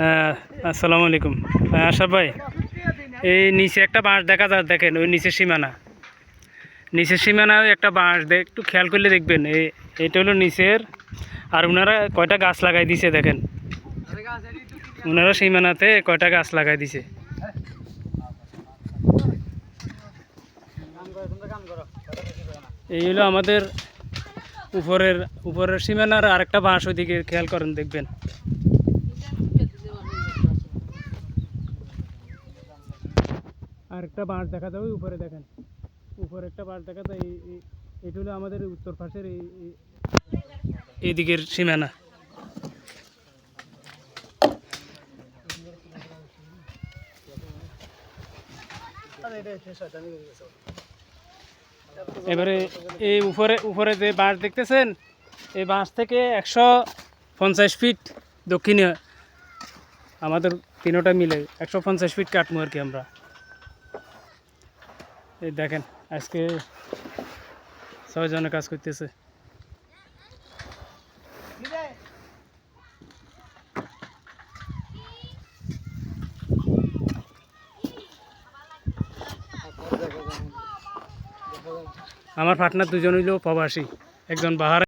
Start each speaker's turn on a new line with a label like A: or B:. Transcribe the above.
A: হ্যাঁ, আসসালামু আলাইকুম। আশরাফ ভাই, এই নিচে একটা বাঁশ দেখা যায়, দেখেন ওই নিচের সীমানায় একটা বাঁশ একটু খেয়াল করলে দেখবেন এটা হলো নিচের। আর ওনারা কয়টা গাছ লাগাই দিছে দেখেন, ওনারা সীমানাতে কয়টা গাছ লাগাই দিছে। এই হলো আমাদের উপরের সীমানার আরেকটা বাঁশ, ওইদিকে খেয়াল করেন দেখবেন। আরেকটা বাঁশ দেখা যাবে উপরে, দেখেন উপরে একটা বাঁশ দেখা যায়। এটা হলো আমাদের উত্তর পাশের এই দিকের সীমানা। এবারে এই উপরে যে বাঁশ দেখতেছেন, এই বাঁশ থেকে 150 ফিট দক্ষিণে আমাদের তিনোটা মিলে 150 ফিট কাটবো আর কি আমরা। এই দেখেন আজকে 6 জনে কাজ করতেছে। আমার পার্টনার দুজন হইল প্রবাসী, একজন বাহার।